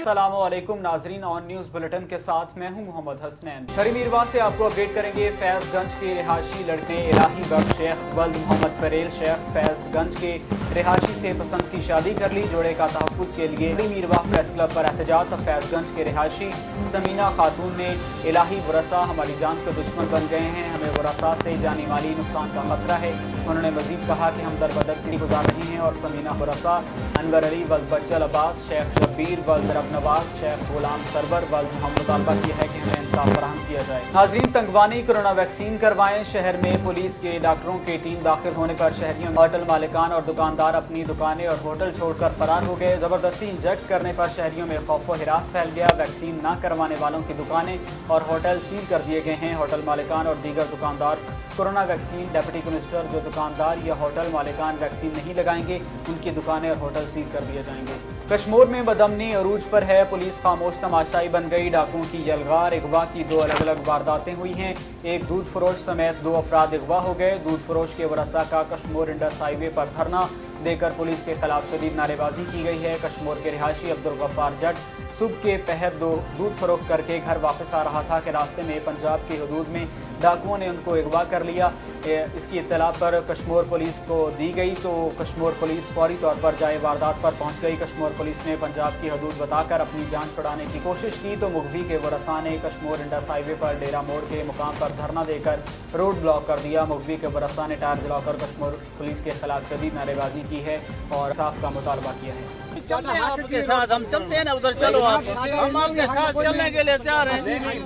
अस्सलाम वालेकुम नाजरीन, ऑन न्यूज़ बुलेटिन के साथ मैं हूं मोहम्मद हसनैन। खरी मीरवा से आपको अपडेट करेंगे। फैज़गंज के रिहायशी लड़के इलाही बख्श शेख वल्द मोहम्मद फरेल शेख फैज़गंज के रिहायशी से पसंद की शादी कर ली। जोड़े का तहफ़्फ़ुज़ के लिए खरी मीरवा प्रेस क्लब पर एहतजाज। फैज़गंज के रिहायशी समीना खातून ने इलाही वरसा हमारी जान के दुश्मन बन गए हैं, हमें वरसा से जानी माली नुकसान का खतरा है। उन्होंने मजीद कहा कि हम दरबदर की गुजार रहे हैं और समीना वरसा अनवर अली वल्द बच्चल अब्बास शेख शब्बीर वल्द रब नवाज शेख गुलाम सरवर वल्द मोहम्मद मुतालबा की है कि हमें इंसाफ फराहम किया जाए। नाज़रीन, तंगवानी कोरोना वैक्सीन करवाएं। शहर में पुलिस के डॉक्टरों की टीम दाखिल होने पर शहरियों होटल मालिकान और दुकानदार अपनी दुकानें और होटल छोड़कर फरार हो गए। जबरदस्ती इंजेक्ट करने पर शहरियों में खौफ व हिरास फैल गया। वैक्सीन न करवाने वालों की दुकानें और होटल सील कर दिए गए हैं। होटल मालिकान और दीगर दुकानदार कोरोना वैक्सीन डिप्टी कमिश्नर जो दुकानदार या होटल मालिकान वैक्सीन नहीं लगाएंगे उनकी दुकानें और होटल सील कर दिए जाएंगे। कश्मीर में बदअमनी अरूज पर है। पुलिस खामोश तमाशाई बन गई। डाकुओं की यलगार अगवा की 2 अलग अलग वारदातें हुई हैं। एक दूध फरोश समेत 2 अफराद अगवा हो गए। दूध फरोश के वरसा का कश्मीर इंडस हाईवे पर धरना देकर पुलिस के खिलाफ शदीद नारेबाजी की गई है। कश्मीर के रिहायशी अब्दुल गफ्फार जट सुबह के पहर दूध फरोख्त करके घर वापस आ रहा था कि रास्ते में पंजाब की हदूद में डाकुओं ने उनको अगवा कर लिया। इसकी इत्तला पर कश्मीर पुलिस को दी गई तो कश्मीर पुलिस फौरी तौर पर जाए वारदात पर पहुंच गई। कश्मीर पुलिस ने पंजाब की हदूद बताकर अपनी जान छुड़ाने की कोशिश की तो मुगवी के वरसा ने कश्मीर इंडस हाईवे पर डेरा मोड़ के मुकाम पर धरना देकर रोड ब्लॉक कर दिया। मुगवी के वरसा ने टायर जलाकर कश्मीर पुलिस के खिलाफ शदीद नारेबाजी की है और इंसाफ का मुतालबा किया है। चलते हैं आपके साथ, हम चलते हैं ना उधर, चलो आप, हम आपके साथ चलने के लिए तैयार हैं।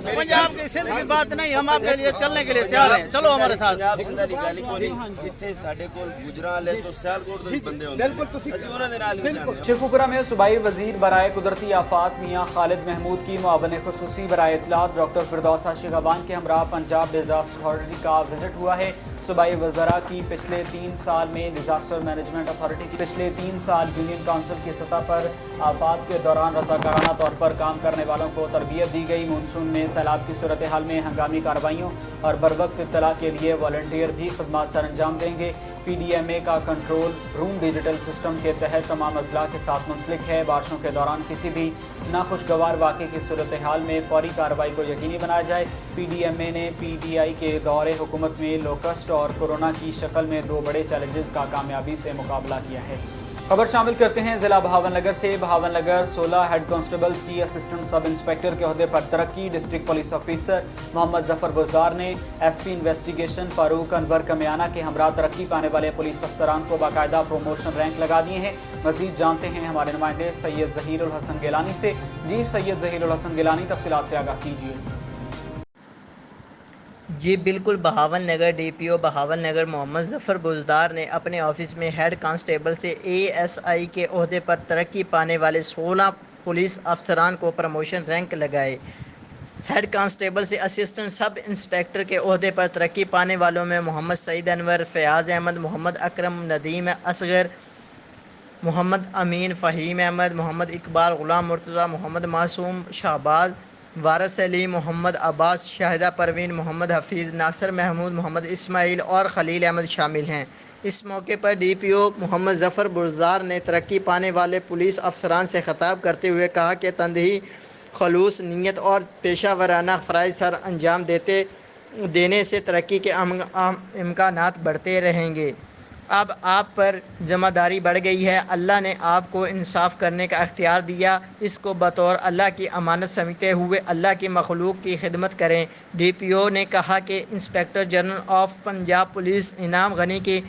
पंजाब की सिर्फ की बात नहीं, हम आपके लिए चलने के लिए तैयार हैं, चलो हमारे साथ। शेखुपुरा में सूबाई वजीर बराए कुदरती आफात मियाँ खालिद महमूद की मुआवन खुसूसी बराए इत्तलात डॉक्टर फिरदौस आशिकाबान के हमरा पंजाब डिजास्टर अथॉरिटी का विजिट हुआ है। सूबाई वज़रा की पिछले 3 साल में डिजास्टर मैनेजमेंट अथॉरिटी की पिछले 3 साल यूनियन काउंसिल की सतह पर आफात के दौरान रज़ाकाराना तौर पर काम करने वालों को तरबियत दी गई। मानसून में सैलाब की सूरत हाल में हंगामी कार्रवाइयों और बरवक्त इत्तला के लिए वॉलंटियर भी खदमात सर अंजाम देंगे। PDMA का कंट्रोल रूम डिजिटल सिस्टम के तहत तमाम अजला के साथ मुंसलिक है। बारिशों के दौरान किसी भी नाखुशगवार वाक़े की सूरत हाल में फौरी कार्रवाई को यकीनी बनाया जाए। PDMA ने PTI के दौरे हुकूमत में लोकस्ट और कोरोना की शक्ल में 2 बड़े चैलेंजेस का कामयाबी से मुकाबला किया है। खबर शामिल करते हैं ज़िला बहावलनगर से। बहावलनगर 16 हेड कांस्टेबल्स की असिस्टेंट सब इंस्पेक्टर के ओहदे पर तरक्की। District police officer Mohammad Zafar Buzdar ने SP इन्वेस्टिगेशन फारूक अनवर कमियाना के हमरा तरक्की पाने वाले पुलिस अफसरान को बाकायदा प्रोमोशन रैंक लगा दिए हैं। मजीद जानते हैं हमारे नुमाइंदे सैयद ज़हीर उल हसन गिलानी से। जी सैयद ज़हीर उल हसन गिलानी, तफसीलात से आगाह कीजिए। जी बिल्कुल, बहावलनगर DPO बहावलनगर मोहम्मद जफ़र बुजदार ने अपने ऑफिस में हेड कांस्टेबल से ASI के ओहदे पर तरक्की पाने वाले 16 पुलिस अफसरान को प्रमोशन रैंक लगाए। हेड कांस्टेबल से असिस्टेंट सब इंस्पेक्टर के ओहदे पर तरक्की पाने वालों में मोहम्मद सईद अनवर, फ़याज़ अहमद, मोहम्मद अकरम, नदीम असगर, मोहम्मद अमीन, फ़हीम अहमद, मोहम्मद इकबाल, ग़ुलाम मुर्तज़ा, मोहम्मद मासूम, शाहबाज, वारिस अली, मोहम्मद अब्बास, शाहिदा परवीन, मोहम्मद हफीज़, नासिर महमूद, मोहम्मद इस्माइल और खलील अहमद शामिल हैं। इस मौके पर DPO मोहम्मद जफ़र बुजदार ने तरक्की पाने वाले पुलिस अफसरान से खिताब करते हुए कहा कि तंदही, खलूस नीयत और पेशा वराना फ़राइज़ सर अंजाम देने से तरक्की के इम्कानात बढ़ते रहेंगे। अब आप पर ज़िम्मेदारी बढ़ गई है। अल्लाह ने आपको इंसाफ करने का इख्तियार दिया, इसको बतौर अल्लाह की अमानत समझते हुए अल्लाह की मखलूक की खिदमत करें। DPO ने कहा कि inspector general of Punjab police इनाम गनी की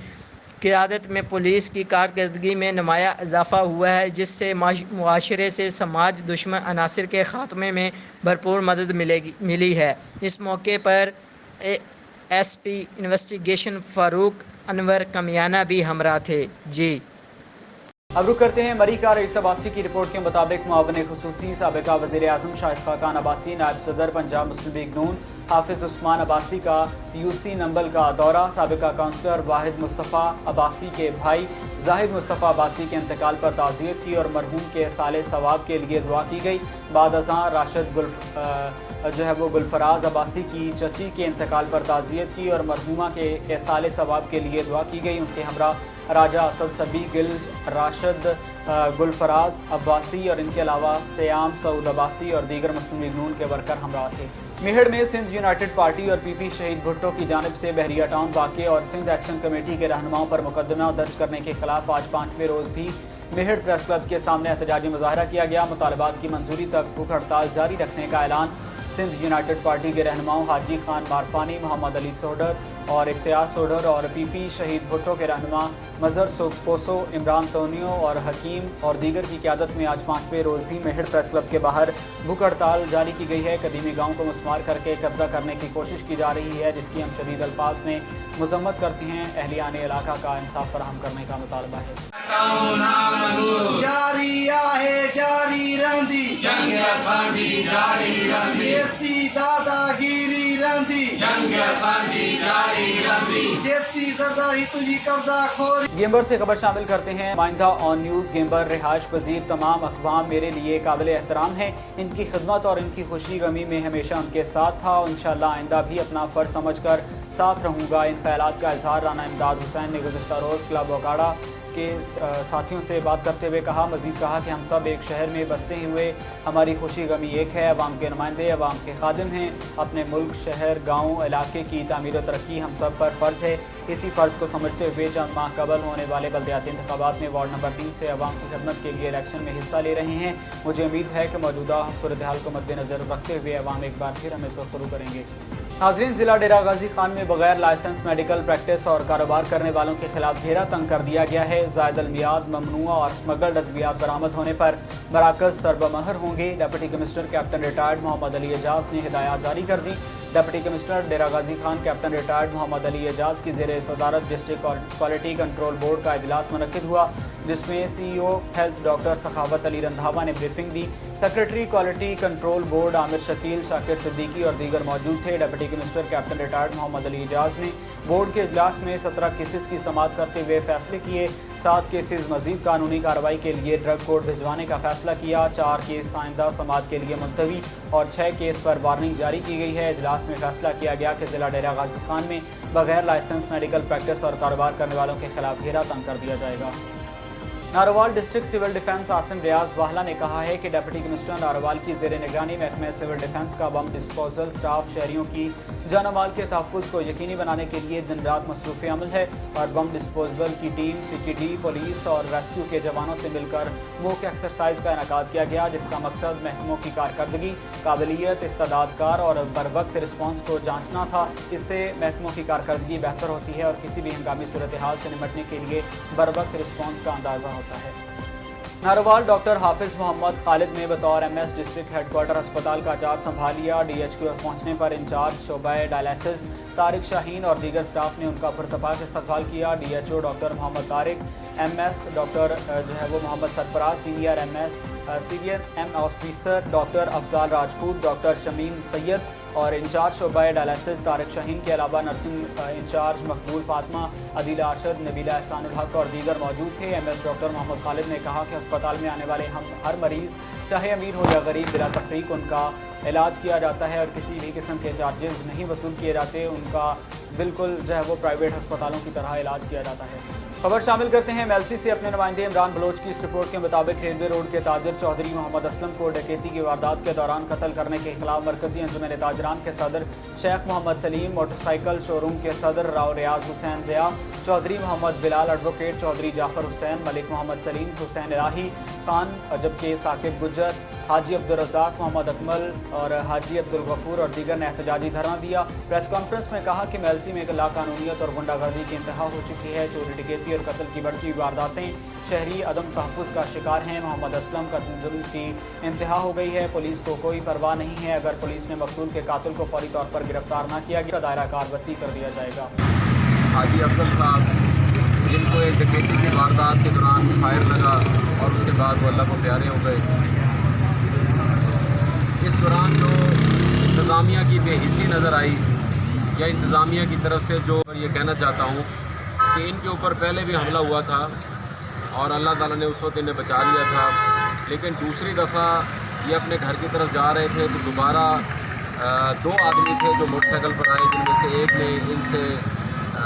क़यादत में पुलिस की कारकर्दगी में नुमाया इजाफ़ा हुआ है, जिससे मुआशरे से समाज दुश्मन अनासर के ख़ात्मे में भरपूर मदद मिली है। इस मौके पर SP इन्वेस्टिगेशन फारूक अनवर कमियाना भी हमरा थे। जी अब रुक करते हैं मरी का रईस अब्बासी की रिपोर्ट के मुताबिक मुआवन खुसूसी साबिका वज़ीर आज़म शाहिद खाकान अब्बासी, नायब सदर पंजाब मुस्लिम लीग नून हाफिज़ उस्मान अब्बासी का UC नंबल का दौरा। साबिका काउंसलर वाहिद मुस्तफ़ा अब्बासी के भाई जाहिद मुस्तफ़ा अब्बासी के इंतकाल पर ताज़ियत की और मरहूम के साले सवाब के लिए दुआ की गई। बाद अज़ां राशिद गुलफराज अब्बासी की चची के इंतकाल पर ताज़ियत की और मरहूमा के साले सवाब के लिए दुआ की गई। उनके हमरा राजा असद सभी, गिल राशिद, गुलफराज अब्बासी और इनके अलावा सयाम सऊद अब्बासी और दीगर मुस्लिम लीग नून के वर्कर हमरा थे। मेहड़ में सिंध यूनाइटेड पार्टी और पीपी शहीद भुट्टो की जानिब से बहरिया टाउन वाक़े और सिंध एक्शन कमेटी के रहनुमाओं पर मुकदमा दर्ज करने के खिलाफ आज 5वें रोज़ भी मेहड़ प्रेस क्लब के सामने एहतजाजी मुजाहरा किया गया। मुतालबात की मंजूरी तक भूख हड़ताल जारी रखने का ऐलान सिंध यूनाइटेड पार्टी के रहनुमाओं हाजी खान मारफानी, मोहम्मद अली सोडर और इख्तियार सोडर और पीपी शहीद भुट्टो के रहनुमा मजर पोसो, इमरान तोनियो और हकीम और दीगर की क़यादत में आज 5वें रोज़ भी मेहड़ प्रेस क्लब के बाहर भूख हड़ताल जारी की गई है। कदीमी गाँव को मुस्मार करके कब्जा करने की कोशिश की जा रही है, जिसकी हम शदीद अल्फाज में मजम्मत करती हैं। अहलियान इलाका का इंसाफ फराहम करने का मुतालबा है। जारी आहे जारी रहंदी जंग असांजी जारी रहंदी जेसी दादागिरी रहंदी जंग असांजी जारी रहंदी जेसी सरदारी तुझी कब्जा खोरी। गेम्बर से खबर शामिल करते हैं। माइंदा ऑन न्यूज़। गेम्बर रिहाइश पजीर तमाम अक़वाम मेरे लिए काबिल एहतराम हैं। इनकी खिदमत और इनकी खुशी गमी में हमेशा उनके साथ था और इंशाअल्लाह आइंदा भी अपना फ़र्ज समझ कर साथ रहूँगा। इन ख्यालात का इजहार राना इमदाद हुसैन ने गुज़श्ता रोज़ क्लब ओकाड़ा के साथियों से बात करते हुए कहा। मज़ीद कहा कि हम सब एक शहर में बसते हुए हमारी खुशी गमी एक है। अवाम के नुमाइंदे अवाम के खादिम हैं। अपने मुल्क, शहर, गाँव, इलाके की तामीर और तरक्की हम सब पर फ़र्ज़ है। इसी फ़र्ज़ को समझते हुए चंद माह कबल होने वाले बल्दियाती इंतखाबात में वार्ड नंबर 3 से अवाम की खिदमत के लिए इलेक्शन में हिस्सा ले रहे हैं। मुझे उम्मीद है कि मौजूदा सूरत हाल को मद्देनज़र रखते हुए अवाम एक बार फिर हमें सुरखरू करेंगे। नाज़रीन, ज़िला डेरा गाजी खान में बगैर लाइसेंस मेडिकल प्रैक्टिस और कारोबार करने वालों के खिलाफ घेरा तंग कर दिया गया है। ज़ायद अलमियाद, ममनुआ और स्मगल्ड अद्वियात बरामद होने पर मराकज़ सरबमहर होंगे। Deputy commissioner captain retired Mohammad Ali Ejaz ने हिदायत जारी कर दी। Deputy commissioner Dera Ghazi Khan captain retired Mohammad Ali Ejaz की ज़ेर सदारत डिस्ट्रिक्ट क्वालिटी कंट्रोल बोर्ड का इजलास मुनक्किद हुआ, जिसमें CEO health doctor Sakhawat Ali Randhawa ने ब्रीफिंग दी। Secretary quality control board Aamir Shakeel, Shakir Siddiqui और दीगर मौजूद थे। Deputy commissioner captain retired Mohammad Ali Ejaz ने बोर्ड के इजलास में 17 केसेस की समाअत करते हुए फैसले किए। 7 केसेस मजीद कानूनी कार्रवाई के लिए ड्रग कोर्ट भिजवाने का फैसला किया। 4 केस आइंदा समाअत के लिए मुलतवी और 6 केस पर वार्निंग जारी की गई है। इजलास में फैसला किया गया कि ज़िला डेरा गाजी खान में बगैर लाइसेंस मेडिकल प्रैक्टिस और कारोबार करने वालों के खिलाफ घेरा तंग कर दिया जाएगा। Narowal district civil defence Asim Riaz Wahla ने कहा है कि डिप्टी कमिश्नर नारोवाल की ज़ेर निगरानी महकमे सिविल डिफेंस का बम डिस्पोजल स्टाफ शहरियों की जान माल के तहफ़्फ़ुज़ को यकीनी बनाने के लिए दिन रात मसरूफ़ अमल है और बम डिस्पोजल की टीम CTD, पुलिस और रेस्क्यू के जवानों से मिलकर मॉक एक्सरसाइज का इनेकाद किया गया, जिसका मकसद महकमों की कारकर्दगी, काबिलियत, इस्तेदादकार और बरवक्त रिस्पॉन्स को जाँचना था। इससे महकमों की कारकर्दगी बेहतर होती है और किसी भी हंगामी सूरत हाल से निपटने के लिए बरवक्त रिस्पॉन्स का अंदाज़ा होता है। नारोवाल डॉक्टर हाफिज मोहम्मद खालिद ने बतौर MS डिस्ट्रिक्ट हेडक्वार्टर अस्पताल का चार्ज संभाल लिया। DHQ पहुंचने पर इंचार्ज शोबाए डायलिसिस तारिक शाहीन और दीगर स्टाफ ने उनका पुरतपाक इस्तकबाल किया। DHO doctor Mohammad Tariq, MS doctor Mohammad Sarfraz, senior M officer doctor Afzal Rajput, doctor Shamim Syed और इंचार्ज शोबाए डायलिसिस तारिक शाहीन के अलावा नर्सिंग इंचार्ज मकबूल फातिमा, अदीला अरशद, नबीला एहसानुल हक और दीगर मौजूद थे। MS डॉक्टर मोहम्मद खालिद ने कहा कि अस्पताल में आने वाले हम हर मरीज़, चाहे अमीर हो या गरीब, बिला तफरीक उनका इलाज किया जाता है और किसी भी किस्म के चार्जेस नहीं वसूल किए जाते। उनका बिल्कुल वो प्राइवेट अस्पतालों की तरह इलाज किया जाता है। खबर शामिल करते हैं MLC से। अपने नुमाइंदे इमरान बलोच की इस रिपोर्ट के मुताबिक रेलवे रोड के ताजिर चौधरी मोहम्मद असलम को डकैती की वारदात के दौरान कत्ल करने के खिलाफ मरकजी अंजुमन ताजरान के सदर शेख मोहम्मद सलीम, मोटरसाइकिल शोरूम के सदर राव रियाज हुसैन ज़िया, चौधरी मोहम्मद बिलाल, एडवोकेट चौधरी जाफर हुसैन, मलिक मोहम्मद सलीम, हुसैन इलाही खान, जबकि साकिब गुज्जर, हाजी अब्दुल रज़ाक, मोहम्मद अकमल और हाजी अब्दुल गफूर और दीगर ने एहतजाजी धरना दिया। प्रेस कॉन्फ्रेंस में कहा कि MLC में लाकानूनियत और गुंडागर्दी की इंतहा हो चुकी है। चोरी, डकैती और कत्ल की बढ़ती हुई वारदातें, शहरी अदम तहफ़्फ़ुज़ का शिकार हैं। मोहम्मद असलम का जुल्म की इंतहा हो गई है। पुलिस को कोई परवाह नहीं है। अगर पुलिस ने मकतूल के कातिल को फौरी तौर पर गिरफ्तार न किया गया, दायरा कार वसी कर दिया जाएगा। हाजी अफजल साहब, जिनको एक डकैती की वारदात के दौरान फायर लगा और उसके बाद वो अल्लाह को प्यारे हो गए। इस दौरान जो इंतज़ामिया की बेहिसी नज़र आई या इंतज़ामिया की तरफ से जो ये कहना चाहता हूँ कि इनके ऊपर पहले भी हमला हुआ था और अल्लाह ताला ने उस वक्त इन्हें बचा लिया था, लेकिन दूसरी दफ़ा ये अपने घर की तरफ जा रहे थे तो दोबारा 2 आदमी थे जो मोटरसाइकिल पर आए, जिनमें से एक ने इनसे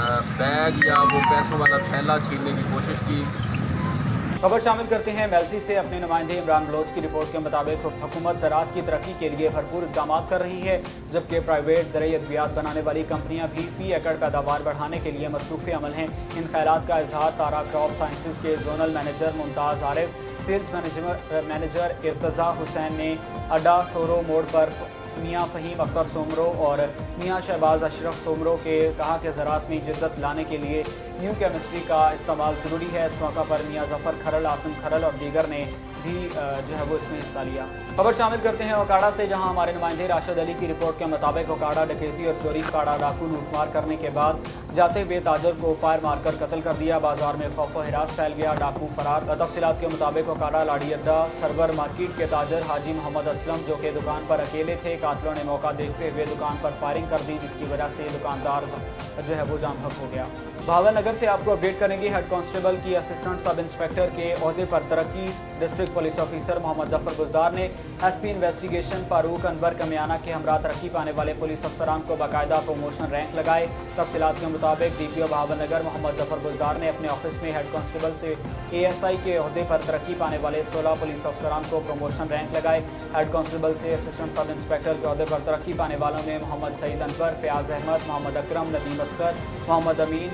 बैग या वो पैसों वाला थैला छीनने की कोशिश की। खबर शामिल करते हैं एमएलसी से। अपने नुमाइंदे इमरान बलोच की रिपोर्ट के मुताबिक हुकूमत ज़राअत की तरक्की के लिए भरपूर इक़दाम कर रही है, जबकि प्राइवेट ज़रई अद्वियात बनाने वाली कंपनियां भी फी एकड़ पैदावार बढ़ाने के लिए मसरूफ़ अमल हैं। इन ख्यालात का इजहार तारा क्रॉप साइंसेज के zonal manager Mumtaz Arif, sales manager Irtaza Hussain ने अड्डा सोरो मोड़ पर मियाँ फ़हीम अख्तर सोमरो और मियाँ शहबाज अशरफ सोमरो के कहा कि ज़राअत में जिद्दत लाने के लिए न्यू केमिस्ट्री का इस्तेमाल ज़रूरी है। इस मौका पर मियाँ ज़फ़र खरल, आसिम खरल और दीगर ने भी जो है वो इसमें हिस्सा लिया। खबर शामिल करते हैं ओकाड़ा से, जहां हमारे नुमाइंदे राशिद अली की रिपोर्ट के मुताबिक ओकाड़ा डकैती और चोरी काड़ा डाकू लूटमार करने के बाद जाते हुए ताजर को फायर मारकर कत्ल कर दिया। बाजार में खौफ व हिरास फैल गया, डाकू फरार। तफसीलात के मुताबिक ओकाड़ा लाड़ी अड्डा सरवर मार्केट के ताजर हाजी मोहम्मद असलम, जो कि दुकान पर अकेले थे, कातिलों ने मौका देखते हुए दुकान पर फायरिंग कर दी, जिसकी वजह से दुकानदार जो है वो जाम हो गया। भावल नगर से आपको अपडेट करेंगे। हेड कांस्टेबल की असिस्टेंट सब इंस्पेक्टर के ओहदे पर तरक्की। District police officer Mohammad Zafar Gujdar ने एसपी इन्वेस्टिगेशन फारूक अनवर कमियाना के हमरा तरक्की पाने वाले पुलिस अफसरान को बाकायदा प्रमोशन रैंक लगाए। तफसीलात के मुताबिक डीपीओ भावल नगर मोहम्मद जफर गुजदार ने अपने ऑफिस में हेड कांस्टेबल से ASI के ओहदे पर तरक्की पाने वाले 16 पुलिस अफसरान को प्रमोशन रैंक लगाए। हेड कांस्टेबल से असिस्टेंट सब इंस्पेक्टर के ओहदे पर तरक्की पाने वालों में मोहम्मद सईद अनवर, फयाज अहमद, मोहम्मद अकरम, नदीम असगर, मोहम्मद अमीन,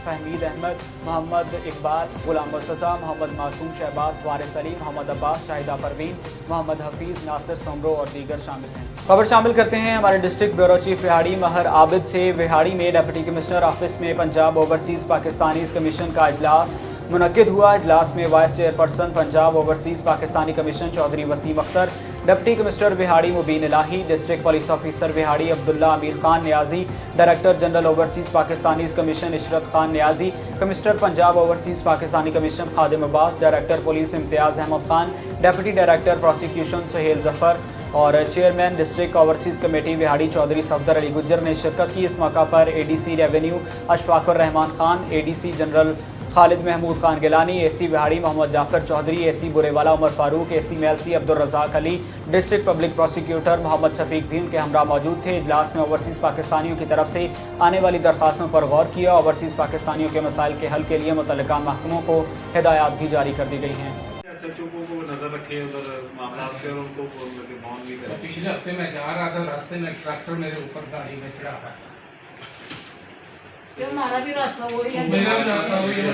फहमीद अहमद, मोहम्मद इकबाल, गुलाम मुर्तज़ा, मोहम्मद मासूम शहबाज, वारिस अली, मोहम्मद अब्बास, शाहिदा परवीन, मोहम्मद हफीज़, नासिर सोमरो और दीगर शामिल हैं। खबर शामिल करते हैं हमारे डिस्ट्रिक्ट ब्यूरो चीफ विहाड़ी महर आबिद से। विहाड़ी में डिप्टी कमिश्नर ऑफिस में पंजाब ओवरसीज़ पाकिस्तानीज़ कमीशन का इजलास मुनक्किद हुआ। इजलास में vice chairperson Punjab overseas Pakistani commission Chaudhry Waseem Akhtar, deputy commissioner Vehari Mubeen Ilahi, district police officer Vehari Abdullah Ameer Khan Niazi, director general overseas Pakistanis commission Ishrat Khan Niazi, commissioner Punjab overseas Pakistani commission Khadim Abbas, director police Imtiaz Ahmad Khan, deputy director prosecution Suhail Zafar और chairman district overseas committee Vehari Chaudhry Safdar Ali Gujjar ने शिरकत की। इस मौका पर ADC revenue अशफाकुर Rahman Khan, ADC general Khalid Mahmood Khan Gilani, AC Vehari Mohammad Jafar Chaudhry, AC Burewala Umar Farooq, AC Mailsi Abdul Razzaq Ali, district public prosecutor Mohammad Shafiq भी उनके हमरा मौजूद थे। इजलास में ओवरसीज़ पाकिस्तानियों की तरफ से आने वाली दरख्वास्तों पर गौर किया। ओवरसीज़ पाकिस्तानियों के मसाइल के हल के लिए मुतल्लिका महकमों को हिदायत भी जारी कर दी गई हैं। SHO को नजर रखे उधर मामला पे और उनको बाउंड भी करें। पिछले हफ्ते मैं जा रहा था, रास्ते में ट्रैक्टर मेरे ऊपर गाड़ी में चढ़ा था। हमारा भी रास्ता वही है, मेरा भी रास्ता वही है।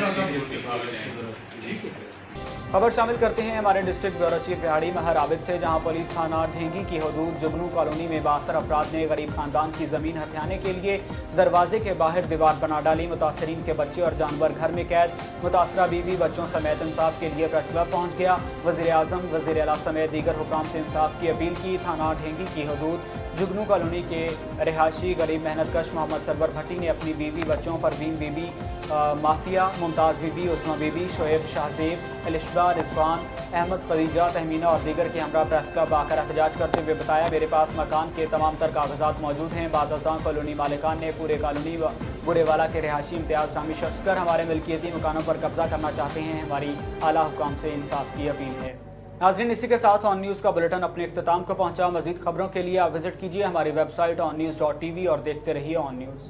खबर शामिल करते हैं हमारे डिस्ट्रिक्ट ब्यूरो चीफ विहाड़ी महर आबिद से, जहां पुलिस थाना ढेंगी की हदूद जुगनू कॉलोनी में 62 अफराद ने गरीब खानदान की ज़मीन हथियाने के लिए दरवाजे के बाहर दीवार बना डाली। मुतासरीन के बच्चे और जानवर घर में कैद। मुतासरा बीवी बच्चों समेत इंसाफ के लिए प्रेस क्लब पहुँच गया। वज़ीर आज़म, वज़ीर आला समेत दीगर हुक्काम से इंसाफ की अपील की। थाना ढेंगी की हदूद जुगनू कॉलोनी के रिहायशी गरीब मेहनत कश मोहम्मद सरवर भट्टी ने अपनी बीवी बच्चों परवीन बीबी, माफिया, मुमताज़ बीबी, उस्मा बीबी, शोएब शाहजेब, अलिशबा, रिजवान, अहमद, खदीजा, तहमीना और दीगर के हमरा प्रेस क्लब आकर एहतजाज करते हुए बताया, मेरे पास मकान के तमाम तर कागजात मौजूद हैं। बादशाह कॉलोनी मालिकान ने पूरे कॉलोनी बुरेवाला के रिहायशी इम्तियाज़ नामी शख्स कर हमारे मिल्कियती मकानों पर कब्जा करना चाहते हैं। हमारी आला हुकाम से इंसाफ की अपील है। नाज़रीन, इसी के साथ ऑन न्यूज़ का बुलेटिन अपने इख्तिताम को पहुंचा। मज़ीद खबरों के लिए आप विजिट कीजिए हमारी वेबसाइट onnews.tv और देखते रहिए ऑन न्यूज़।